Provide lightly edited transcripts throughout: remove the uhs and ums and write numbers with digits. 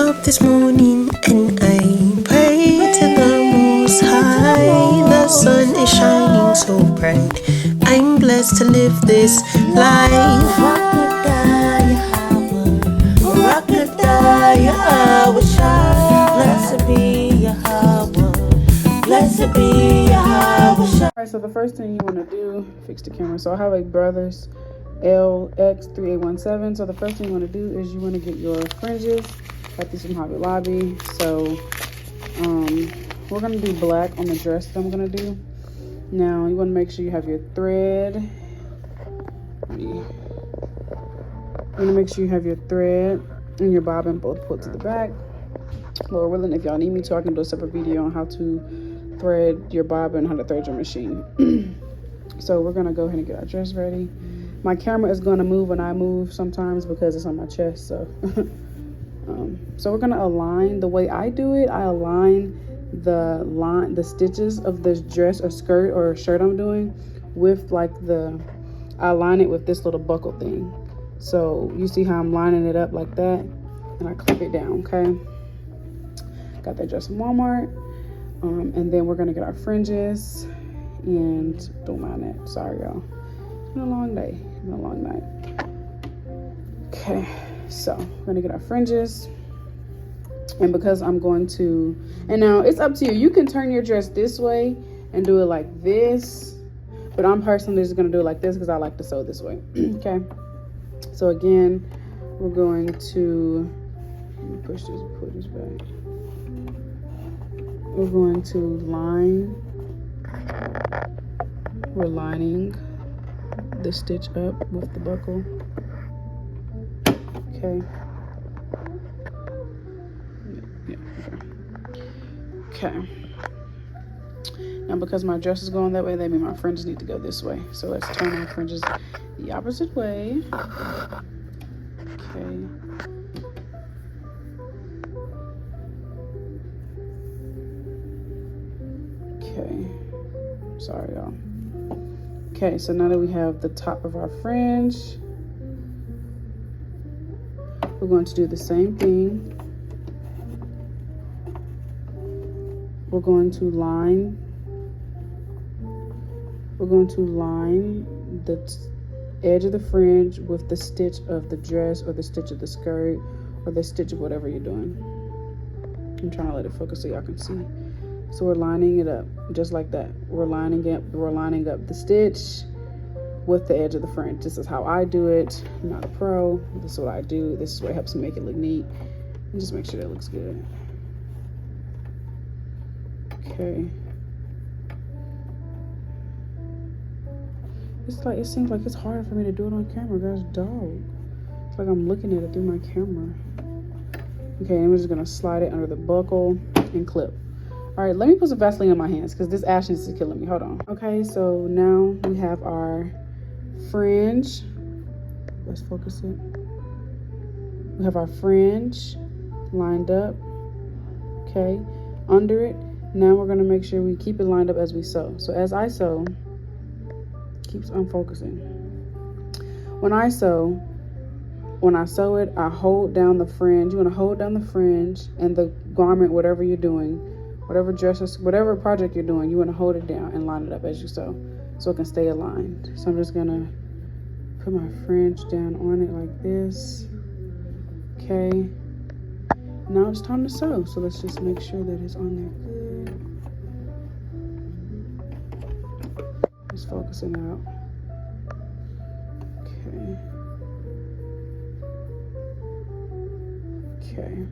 up this morning and I pray to the Most High. The sun is shining so bright. I'm blessed to live this life. Blessed be Yahweh. Blessed be Yahweh. Alright, so the first thing you want to do, fix the camera. So I have a Brothers LX3817. So the first thing you want to do is you want to get your fringes. Got these from Hobby Lobby. So we're going to do black on the dress that I'm going to do. Now you want to make sure you have your thread. You want to make sure you have your thread and your bobbin both put to the back. Lord willing, if y'all need me to, I can do a separate video on how to thread your bobbin and how to thread your machine. So we're going to go ahead and get our dress ready. My camera is going to move when I move sometimes because it's on my chest. So so we're going to align. The way I do it, I align the stitches of this dress or skirt or shirt I'm doing with I align it with this little buckle thing. So you see how I'm lining it up like that, and I clip it down. Okay, got that dress from Walmart. And then we're gonna get our fringes, and don't mind that, sorry y'all, it's been a long day, it's been a long night. Okay, so we're gonna get our fringes. And because I'm going to, and now it's up to you. You can turn your dress this way and do it like this, but I'm personally just gonna do it like this because I like to sew this way. Okay. So again, we're going to push this and pull this back. We're going to line. We're lining the stitch up with the buckle. Okay. Okay. Now because my dress is going that way, that means my fringes need to go this way. So let's turn our fringes the opposite way. Okay. Okay. Sorry, y'all. Okay, so now that we have the top of our fringe, we're going to do the same thing. We're going to line the edge of the fringe with the stitch of the dress or the stitch of the skirt or the stitch of whatever you're doing. I'm trying to let it focus so y'all can see. So we're lining it up just like that. We're lining up the stitch with the edge of the fringe. This is how I do it. I'm not a pro. This is what I do. This is what helps me make it look neat. And just make sure that looks good. Okay. It seems like it's harder for me to do it on camera, guys. Dog. It's like I'm looking at it through my camera. Okay, and we're just gonna slide it under the buckle and clip. All right, let me put some Vaseline on my hands because this ashes is killing me. Hold on. Okay, so now we have our fringe. Let's focus it. We have our fringe lined up. Okay, under it. Now we're gonna make sure we keep it lined up as we sew. So as I sew, keeps unfocusing. When I sew it, I hold down the fringe. You wanna hold down the fringe and the garment, whatever you're doing, whatever dresses, whatever project you're doing, you wanna hold it down and line it up as you sew so it can stay aligned. So I'm just gonna put my fringe down on it like this. Okay. Now it's time to sew. So let's just make sure that it's on there good. Just focusing out. Okay. Okay.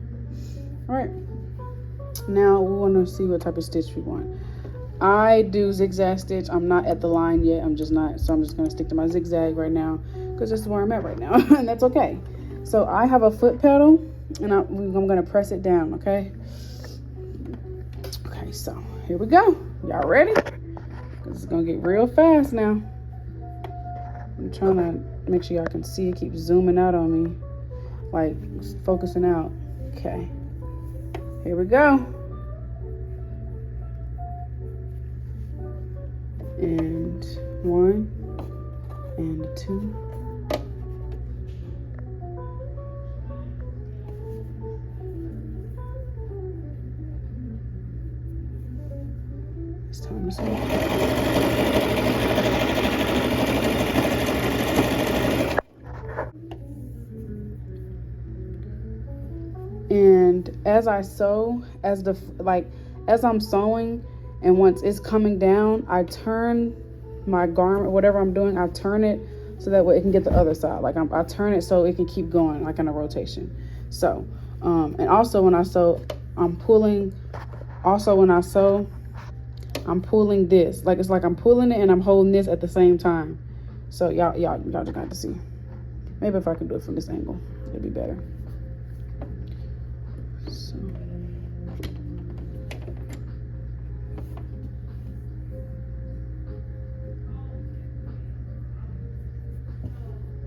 All right. Now we want to see what type of stitch we want. I do zigzag stitch. I'm not at the line yet. I'm just not. So I'm just going to stick to my zigzag right now because this is where I'm at right now. And that's okay. So I have a foot pedal and I'm going to press it down. Okay. Okay. So here we go. Y'all ready? It's gonna get real fast now. I'm trying to make sure y'all can see it. Keep zooming out on me, like focusing out. Okay, here we go. And 1 and 2. It's time to sew. And as I sew, as I'm sewing, and once it's coming down, I turn my garment, whatever I'm doing, I turn it so that way it can get the other side. Like I turn it so it can keep going, like in a rotation. So, and also when I sew, I'm pulling. Also when I sew, I'm pulling this. Like it's like I'm pulling it and I'm holding this at the same time. So y'all just got to see. Maybe if I can do it from this angle, it'd be better. So.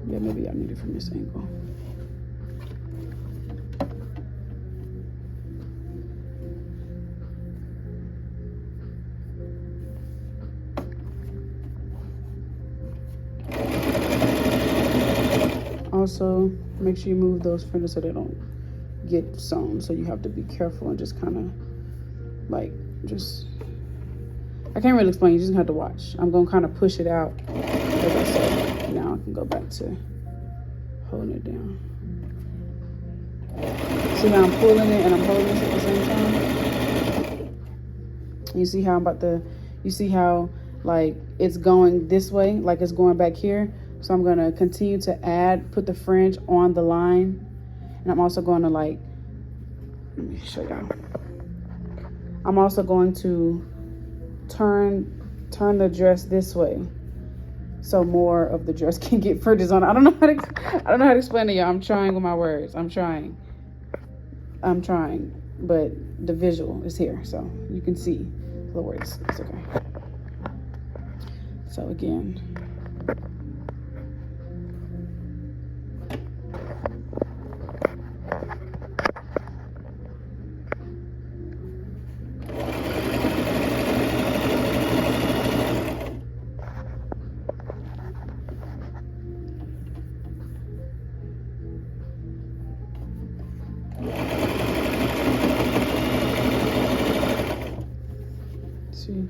Yeah, maybe I need it from this angle. Also, make sure you move those fringes so they don't get sewn. So you have to be careful and just kind of like I can't really explain. You just have to watch. I'm gonna kind of push it out as I sew. Now I can go back to holding it down. See how I'm pulling it and I'm holding this at the same time? You see how you see how like it's going this way, like it's going back here. So I'm gonna continue to put the fringe on the line. And I'm also going to let me show y'all. I'm also going to turn the dress this way, so more of the dress can get fringes on. I don't know how to explain to y'all. I'm trying with my words. I'm trying, but the visual is here, so you can see the words. It's okay. So again. See.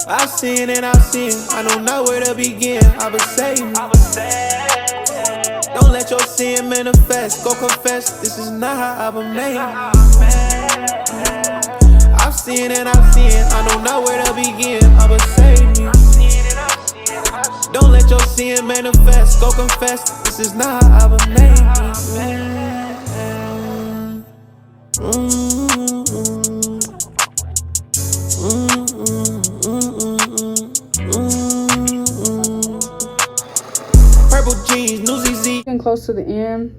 I've seen and I've seen, I don't know where to begin. I would say, don't let your sin manifest. Go confess, this is not how I was made. I've seen and I've seen, I don't know where to begin. I would say, don't let your sin manifest. Go confess, this is not how I was made. Getting close to the end,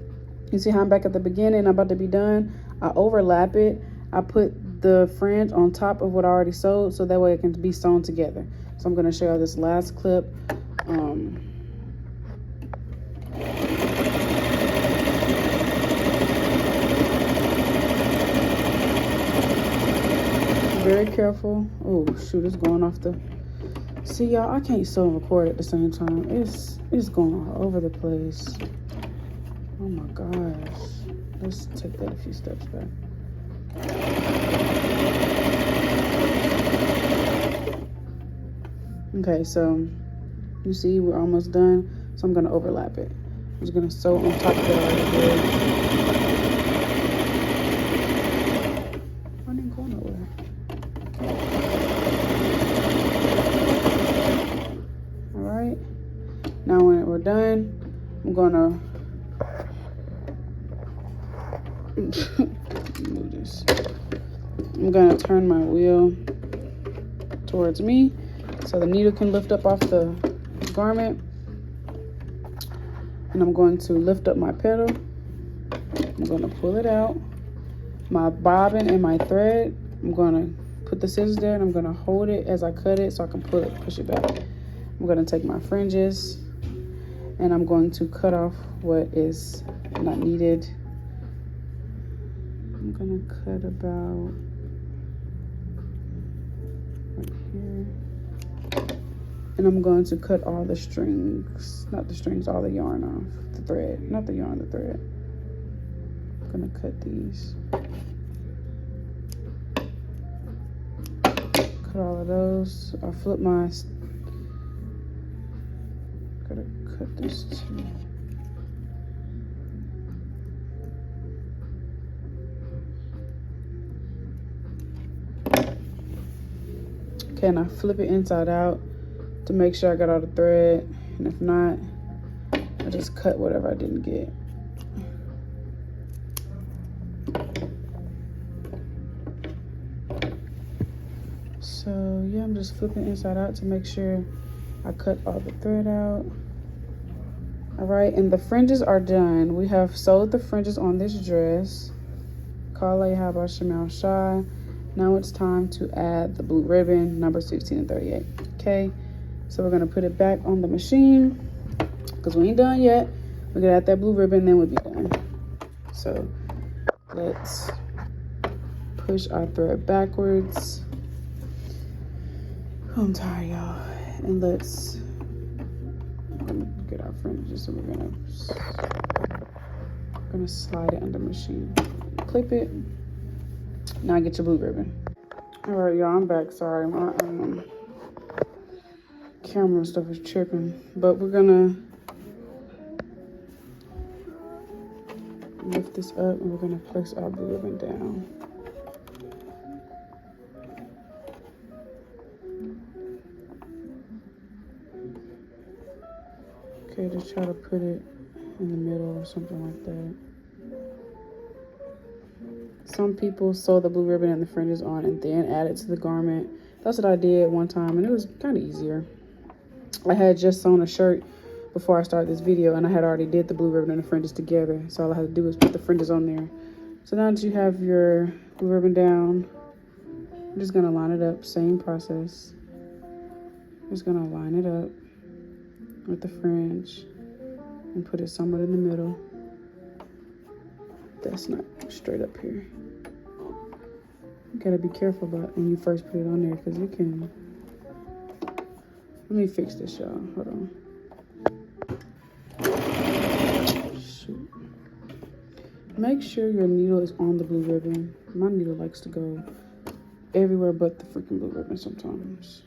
you see how I'm back at the beginning. I'm about to be done. I overlap it. I put the fringe on top of what I already sewed, so that way it can be sewn together. So I'm going to show you this last clip. Very careful. Oh shoot, it's going off the. See y'all, I can't sew and record at the same time. It's going all over the place. Oh my gosh. Let's take that a few steps back. Okay, so you see we're almost done. So I'm gonna overlap it. I'm just gonna sew on top of it already did. I didn't go nowhere. Alright. Now when we're done, I'm gonna move this. I'm gonna turn my wheel towards me so the needle can lift up off the garment. And I'm going to lift up my petal. I'm gonna pull it out. My bobbin and my thread, I'm gonna put the scissors there and I'm gonna hold it as I cut it so I can pull it, push it back. I'm going to take my fringes and I'm going to cut off what is not needed. I'm going to cut about right here. And I'm going to cut all the strings, not the strings, all the yarn off, the thread, not the yarn, the thread. I'm gonna cut these. Cut all of those. I'll flip my, gotta cut this too. Okay, and I flip it inside out to make sure I got all the thread, and if not, I just cut whatever I didn't get. So yeah, I'm just flipping inside out to make sure I cut all the thread out. All right, and the fringes are done. We have sewed the fringes on this dress. Kale Haba Shemal Shai. Now it's time to add the blue ribbon, number 16 and 38. Okay, so we're gonna put it back on the machine because we ain't done yet. We're gonna add that blue ribbon, then we'll be done. So let's push our thread backwards. I'm tired, y'all. And we're gonna get our fringes, so we're gonna slide it under the machine. Clip it. Now get your blue ribbon. All right, y'all, I'm back. Sorry, my camera and stuff is tripping. But we're gonna lift this up and we're gonna place our blue ribbon down. Okay, just try to put it in the middle or something like that. Some people sew the blue ribbon and the fringes on and then add it to the garment. That's what I did one time, and it was kind of easier. I had just sewn a shirt before I started this video, and I had already did the blue ribbon and the fringes together. So all I had to do was put the fringes on there. So now that you have your blue ribbon down, I'm just gonna line it up, same process. Just gonna line it up with the fringe and put it somewhere in the middle. That's not straight up here. You gotta be careful about when you first put it on there, because you can. Let me fix this, y'all. Hold on. Shoot. Make sure your needle is on the blue ribbon. My needle likes to go everywhere but the freaking blue ribbon sometimes.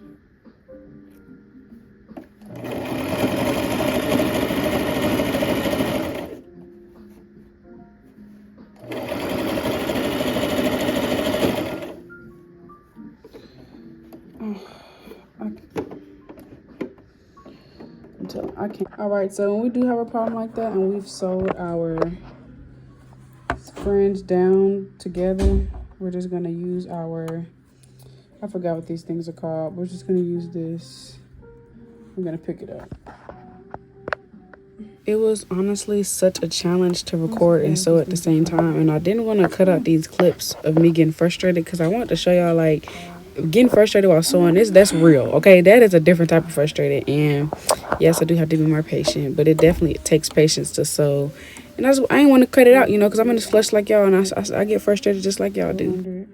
I can't. All right, so when we do have a problem like that and we've sewed our fringe down together, we're just gonna use our, I forgot what these things are called. We're just gonna use this. I'm gonna pick it up. It was honestly such a challenge to record and sew at the same time, and I didn't want to cut out these clips of me getting frustrated because I wanted to show y'all, like, getting frustrated while sewing this, that's real, okay? That is a different type of frustrated, and yes, I do have to be more patient, but it definitely takes patience to sew. And I ain't want to cut it out, you know, because I'm in this flesh like y'all, and I get frustrated just like y'all do.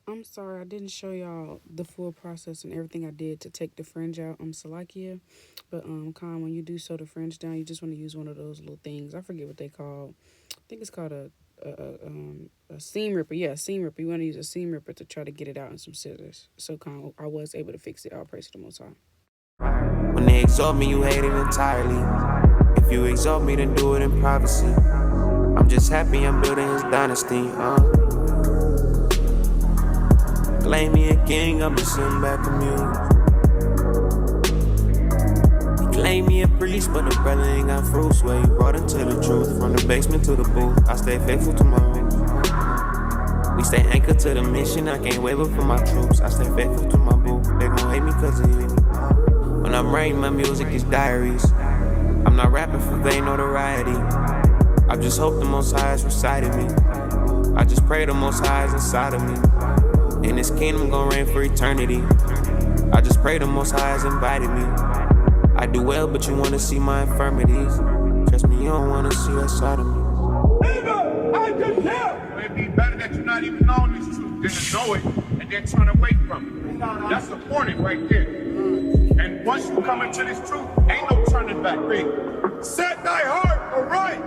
I'm sorry I didn't show y'all the full process and everything I did to take the fringe out. I'm Speake, but when you do sew the fringe down, you just want to use one of those little things. I forget what they call. I think it's called a seam ripper. Yeah, a seam ripper. You want to use a seam ripper to try to get it out and some scissors. So I was able to fix it. I'll praise to the Most High. When they exalt me, you hate it entirely. If you exalt me, then do it in privacy. I'm just happy I'm building his dynasty. Claim me a king, I'll be sitting back amused. He claim me a priest, but the brother ain't got fruits. Where you brought into the truth, from the basement to the booth. I stay faithful to my roots. We stay anchored to the mission, I can't waver for my troops. I stay faithful to my boo, they gon' hate me cause of you. When I'm writing my music, it's diaries. I'm not rapping for vain notoriety. I just hope the Most High is reciting me. I just pray the Most High is inside of me. And this kingdom gon' reign for eternity. I just pray the Most High has invited me. I do well, but you wanna see my infirmities. Trust me, you don't wanna see that side of me. Nigga, I just tell. It'd be better that you're not even knowing this truth than to know it and then turn away from it. That's the warning right there. And once you come into this truth, ain't no turning back, Rick. Set thy heart aright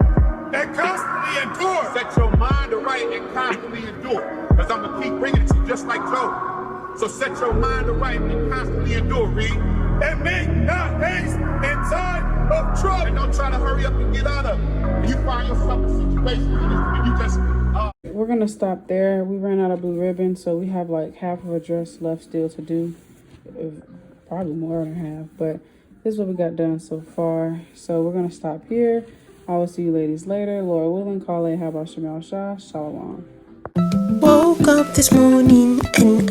and constantly endure. Set your mind aright and constantly endure. Because I'm going to keep bringing it to you just like Job. So set your mind aright and constantly endure, read. And make not haste in time of trouble. And don't try to hurry up and get out of it. You find yourself in situations and you just... We're going to stop there. We ran out of blue ribbon, so we have like half of a dress left still to do. Probably more than half, but this is what we got done so far. So we're going to stop here. I will see you ladies later. Lord willing, Kale, how about Shalawam? Woke up this morning and